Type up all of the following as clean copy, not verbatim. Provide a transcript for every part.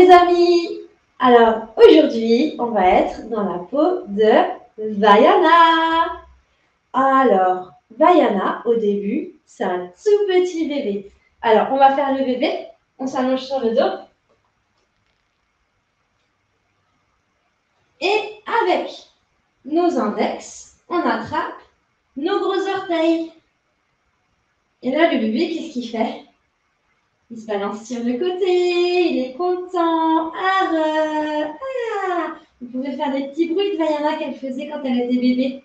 les amis! Alors aujourd'hui, on va être dans la peau de Vaiana. Alors, Vaiana, au début, c'est un tout petit bébé. Alors, on va faire le bébé, on s'allonge sur le dos. Et avec nos index, on attrape nos gros orteils. Et là, le bébé, qu'est-ce qu'il fait? Il se balance sur le côté, il est content. Vous pouvez faire des petits bruits de Vaiana qu'elle faisait quand elle était bébé.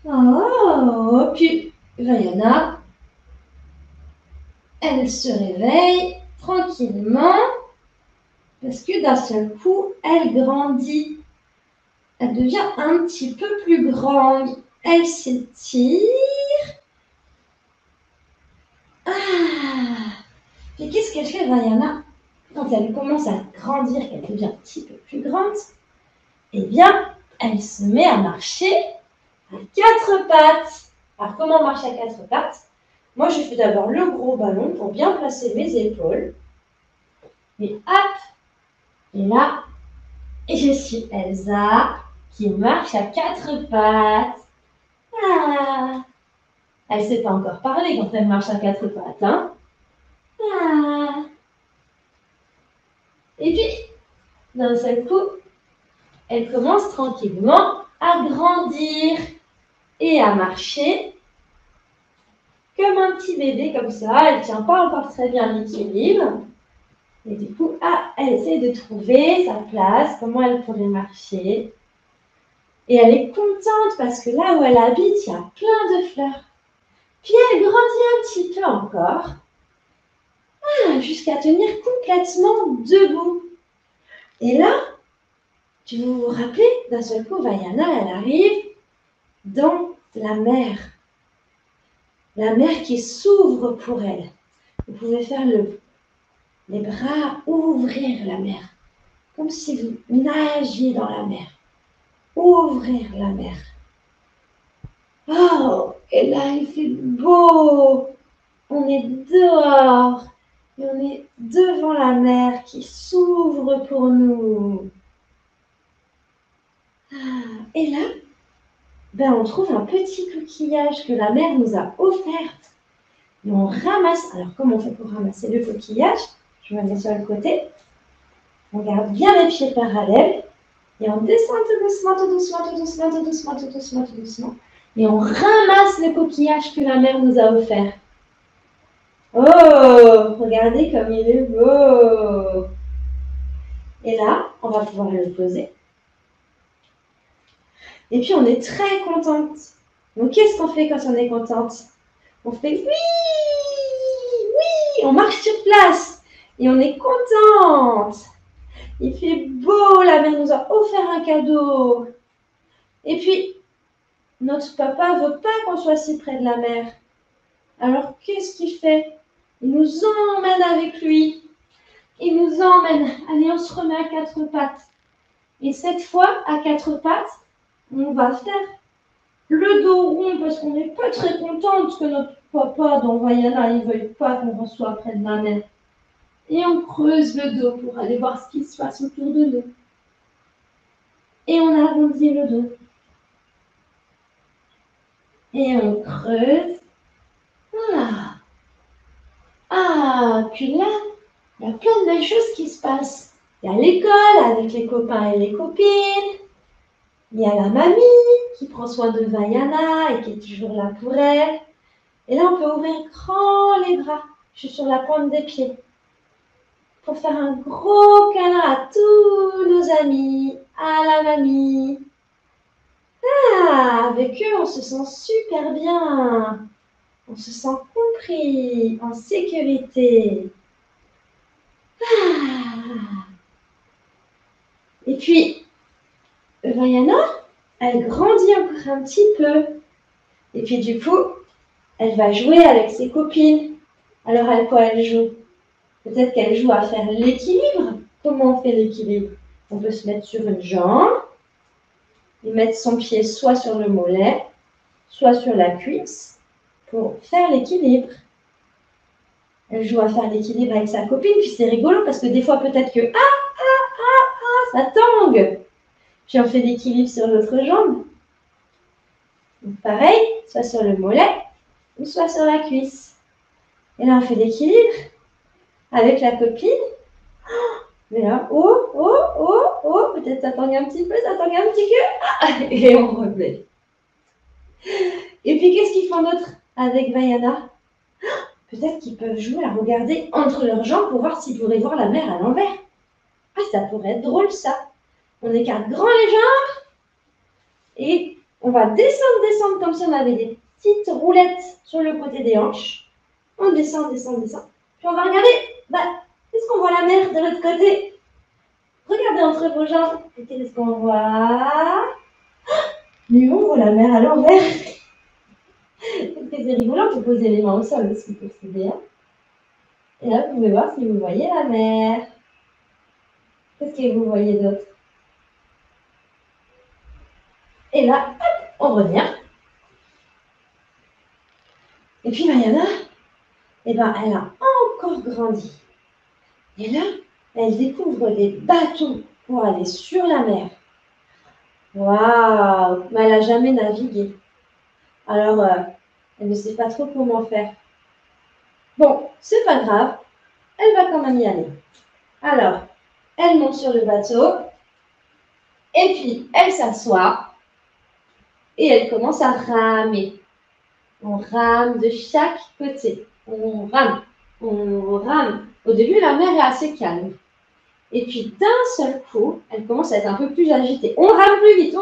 Oh, puis Vaiana, elle se réveille tranquillement parce que d'un seul coup, elle grandit. Elle devient un petit peu plus grande. Elle s'étire. Et qu'est-ce qu'elle fait, Vaiana, quand elle commence à grandir, qu'elle devient un petit peu plus grande? Eh bien, elle se met à marcher à quatre pattes. Alors, comment on marche à quatre pattes? Moi, je fais d'abord le gros ballon pour bien placer mes épaules. Et hop, et là, et je suis Elsa qui marche à quatre pattes. Elle ne sait pas encore parler quand elle marche à quatre pattes. Hein? Et puis, d'un seul coup, elle commence tranquillement à grandir et à marcher comme un petit bébé comme ça. Elle ne tient pas encore très bien l'équilibre. Et du coup, elle essaie de trouver sa place, comment elle pourrait marcher. Et elle est contente parce que là où elle habite, il y a plein de fleurs. Puis elle grandit un petit peu encore, jusqu'à tenir complètement debout. Et là, vous vous rappelez, d'un seul coup, Vaiana, elle arrive dans la mer. La mer qui s'ouvre pour elle. Vous pouvez faire les bras, ouvrir la mer. Comme si vous nagiez dans la mer. Ouvrir la mer. Oh, et là, il fait beau. On est dehors. Et on est devant la mer qui s'ouvre pour nous. Et là, on trouve un petit coquillage que la mer nous a offert. Et on ramasse. Alors, comment on fait pour ramasser le coquillage? Je me mets sur le côté. On garde bien les pieds parallèles. Et on descend tout doucement, tout doucement, tout doucement, tout doucement, tout doucement, tout doucement. Et on ramasse le coquillage que la mer nous a offert. Oh, regardez comme il est beau. Et là, on va pouvoir le poser. Et puis, on est très contente. Donc, qu'est-ce qu'on fait quand on est contente? On fait oui, oui, on marche sur place. Et on est contente. Il fait beau, la mer nous a offert un cadeau. Et puis, notre papa ne veut pas qu'on soit si près de la mer. Alors, qu'est-ce qu'il fait? Il nous emmène avec lui. Il nous emmène. Allez, on se remet à quatre pattes. Et cette fois, à quatre pattes, on va faire le dos rond parce qu'on n'est pas très contente que notre papa dans Vaiana, il ne veuille pas qu'on soit près de la mer. Et on creuse le dos pour aller voir ce qui se passe autour de nous. Et on arrondit le dos. Et on creuse. Puis là, il y a plein de belles choses qui se passent. Il y a l'école avec les copains et les copines. Il y a la mamie qui prend soin de Vaiana et qui est toujours là pour elle. Et là, on peut ouvrir grand les bras. Je suis sur la pointe des pieds. Pour faire un gros câlin à tous nos amis, à la mamie. Avec eux, on se sent super bien. On se sent compris, en sécurité. Et puis, Vaiana, elle grandit encore un petit peu. Et puis du coup, elle va jouer avec ses copines. Alors à quoi elle joue? Peut-être qu'elle joue à faire l'équilibre. Comment on fait l'équilibre? On peut se mettre sur une jambe et mettre son pied soit sur le mollet, soit sur la cuisse. pour faire l'équilibre. Elle joue à faire l'équilibre avec sa copine, puis c'est rigolo parce que des fois peut-être que ça tangue. Puis on fait l'équilibre sur l'autre jambe. Donc pareil, soit sur le mollet ou soit sur la cuisse. Et là, on fait l'équilibre avec la copine. Mais là, peut-être ça tangue un petit peu, ça tangue un petit peu. Et on remet. Et puis, qu'est-ce qu'ils font d'autre avec Vaiana? Peut-être qu'ils peuvent jouer à regarder entre leurs jambes pour voir s'ils pourraient voir la mer à l'envers. Ah, ça pourrait être drôle, ça. On écarte grand les jambes et on va descendre comme si on avait des petites roulettes sur le côté des hanches. On descend. Puis on va regarder, est-ce qu'on voit la mer de l'autre côté? Regardez entre vos jambes. Et qu'est-ce qu'on voit? Mais on voit la mer à l'envers. C'est rigolo, on peut poser les mains au sol aussi pour s'aider. Et là, vous pouvez voir si vous voyez la mer. Qu'est-ce que vous voyez d'autre? Et là, hop, on revient. Et puis Vaiana, elle a encore grandi. Et là, elle découvre des bateaux pour aller sur la mer. Waouh! Mais elle n'a jamais navigué. Alors, elle ne sait pas trop comment faire. Bon, c'est pas grave. Elle va quand même y aller. Alors, elle monte sur le bateau. Et puis, elle s'assoit. Et elle commence à ramer. On rame de chaque côté. On rame. Au début, la mer est assez calme. Et puis, d'un seul coup, elle commence à être un peu plus agitée. On rame plus vite.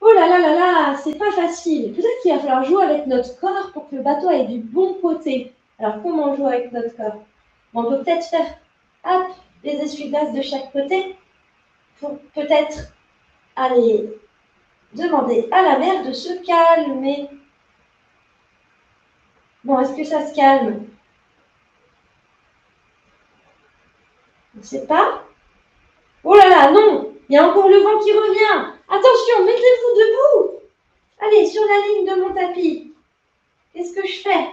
Oh là là là là, c'est pas facile. Peut-être qu'il va falloir jouer avec notre corps pour que le bateau aille du bon côté. Alors, comment on joue avec notre corps? On peut peut-être faire les essuie-glaces de chaque côté pour peut-être aller demander à la mer de se calmer. Bon, est-ce que ça se calme? On ne sait pas. Oh là là, non! Il y a encore le vent qui revient. Attention, mettez-vous debout. Allez, sur la ligne de mon tapis. Qu'est-ce que je fais?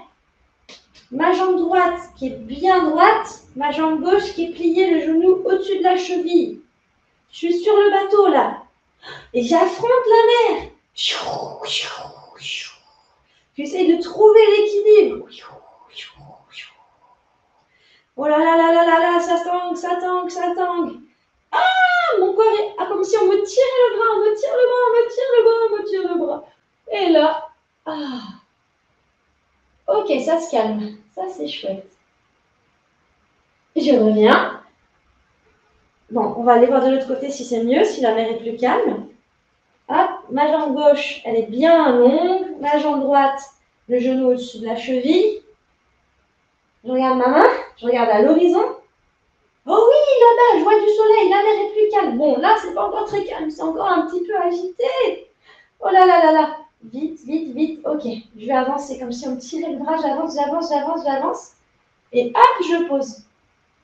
Ma jambe droite qui est bien droite, ma jambe gauche qui est pliée, le genou au-dessus de la cheville. Je suis sur le bateau là. Et j'affronte la mer. J'essaie de trouver l'équilibre. Oh là là là là là là, ça tangue. Ah, mon corps est comme si on me tirait le bras, on me tire le bras. Et là, ok, ça se calme. Ça, c'est chouette. Je reviens. Bon, on va aller voir de l'autre côté si c'est mieux, si la mer est plus calme. Hop, ma jambe gauche, elle est bien longue. Ma jambe droite, le genou au-dessus de la cheville. Je regarde ma main, je regarde à l'horizon. Oh oui, là-bas, je vois du soleil, la mer est plus calme. Bon, là, c'est pas encore très calme, c'est encore un petit peu agité. Oh là là là là. Vite. Ok, je vais avancer comme si on me tirait le bras. J'avance. Et hop, je pose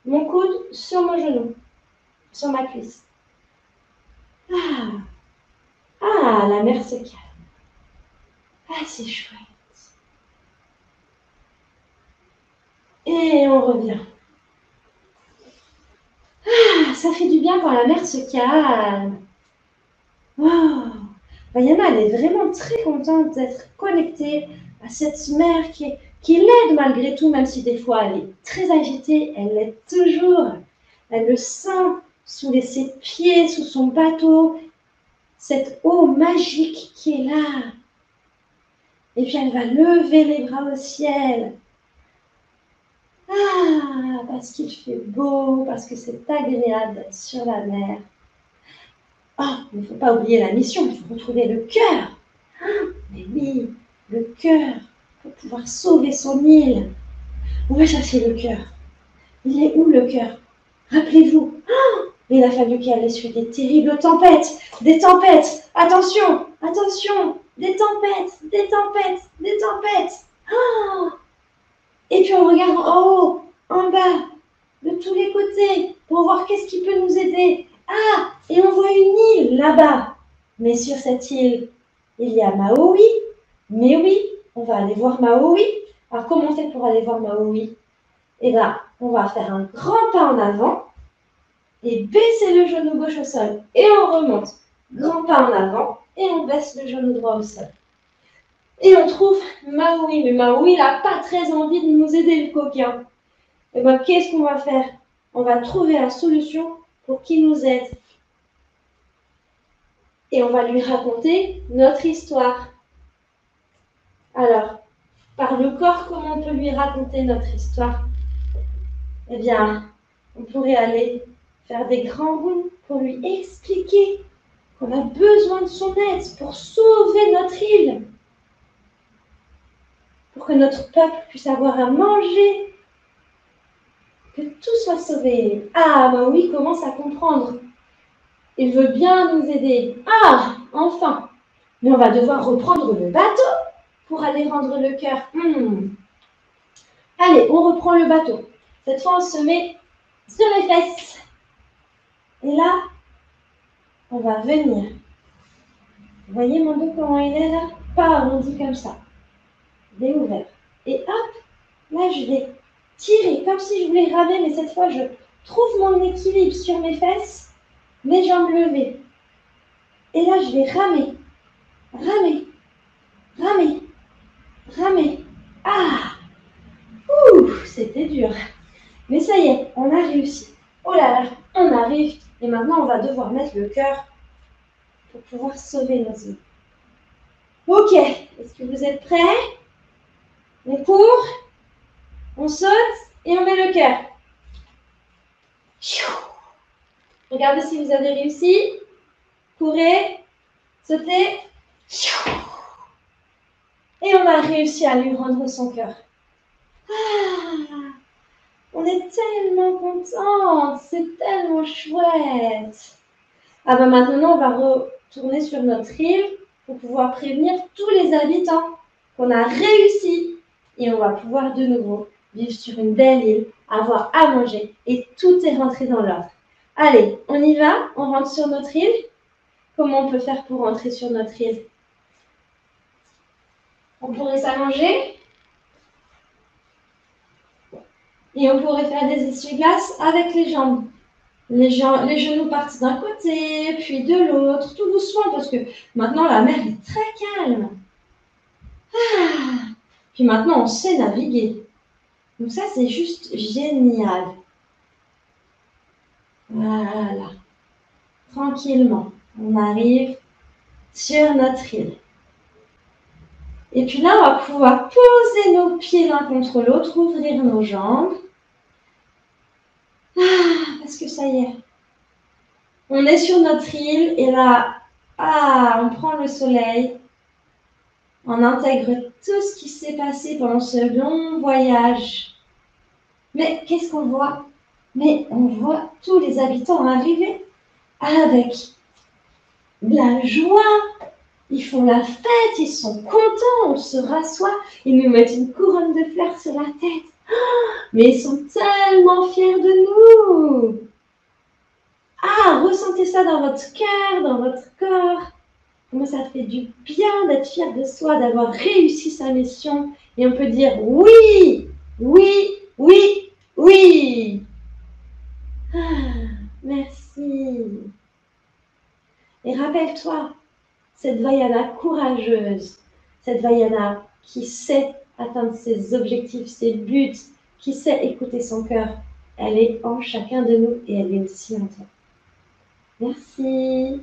mon coude sur mon genou, sur ma cuisse. La mer se calme. C'est chouette. Et on revient. Ça fait du bien quand la mer se calme. Vaiana, elle est vraiment très contente d'être connectée à cette mer qui l'aide malgré tout, même si des fois elle est très agitée, elle l'aide toujours. Elle le sent sous ses pieds, sous son bateau, cette eau magique qui est là. Et puis elle va lever les bras au ciel. Parce qu'il fait beau, parce que c'est agréable d'être sur la mer. Il ne faut pas oublier la mission, il faut retrouver le cœur. Mais oui, le cœur, pour pouvoir sauver son île. On va chercher le cœur. Il est où le cœur? Rappelez-vous, il a fallu qu'elle essuie des terribles tempêtes. Des tempêtes. Attention, des tempêtes. Et puis on regarde en haut, en bas, de tous les côtés, pour voir qu'est-ce qui peut nous aider. Et on voit une île là-bas. Mais sur cette île, il y a Maui. Mais oui, on va aller voir Maui. Alors, comment on fait pour aller voir Maui? Eh bien, on va faire un grand pas en avant et baisser le genou gauche au sol. Et on remonte. Grand pas en avant et on baisse le genou droit au sol. Et on trouve Maui. Mais Maui, il n'a pas très envie de nous aider, le coquin. Eh bien, qu'est-ce qu'on va faire? On va trouver la solution pour qu'il nous aide. Et on va lui raconter notre histoire. Alors, par le corps, comment on peut lui raconter notre histoire? Eh bien, on pourrait aller faire des grands ronds pour lui expliquer qu'on a besoin de son aide pour sauver notre île, pour que notre peuple puisse avoir à manger, que tout soit sauvé. Ah, Maui commence à comprendre. Il veut bien nous aider. Ah, enfin. Mais on va devoir reprendre le bateau pour aller rendre le cœur. Allez, on reprend le bateau. Cette fois, on se met sur les fesses. Et là, on va venir. Vous voyez mon dos, comment il est là? Pas arrondi comme ça. Il est ouvert. Et hop, là, je vais tirer comme si je voulais ramer, mais cette fois, je trouve mon équilibre sur mes fesses, mes jambes levées. Et là, je vais ramer, ramer, ramer, ramer. Ah! Ouh, c'était dur. Mais ça y est, on a réussi. Oh là là, on arrive. Et maintenant, on va devoir mettre le cœur pour pouvoir sauver nos îles. Ok, est-ce que vous êtes prêts? On court, on saute et on met le cœur. Regardez si vous avez réussi. Courez, sautez. Et on a réussi à lui rendre son cœur. Ah, on est tellement contente, c'est tellement chouette. Ah ben maintenant, on va retourner sur notre île pour pouvoir prévenir tous les habitants qu'on a réussi. Et on va pouvoir de nouveau vivre sur une belle île, avoir à manger et tout est rentré dans l'ordre. Allez, on y va, on rentre sur notre île. Comment on peut faire pour rentrer sur notre île? On pourrait s'allonger et on pourrait faire des essuie-glaces avec les jambes. Les genoux partent d'un côté, puis de l'autre, tout doucement, parce que maintenant la mer est très calme. Ah, puis maintenant on sait naviguer. Donc ça c'est juste génial. Voilà. Tranquillement, on arrive sur notre île. Et puis là, on va pouvoir poser nos pieds l'un contre l'autre, ouvrir nos jambes. Ah, parce que ça y est. On est sur notre île et là, on prend le soleil. On intègre tout ce qui s'est passé pendant ce long voyage. Mais qu'est-ce qu'on voit? Mais on voit tous les habitants arriver avec de la joie. Ils font la fête, ils sont contents, on se rassoit, ils nous mettent une couronne de fleurs sur la tête. Mais ils sont tellement fiers de nous. Ah, ressentez ça dans votre cœur, dans votre corps. Comment ça fait du bien d'être fier de soi, d'avoir réussi sa mission. Et on peut dire oui, oui, oui, oui. Ah, merci. Et rappelle-toi, cette Vaiana courageuse, cette Vaiana qui sait atteindre ses objectifs, ses buts, qui sait écouter son cœur, elle est en chacun de nous et elle est aussi en toi. Merci.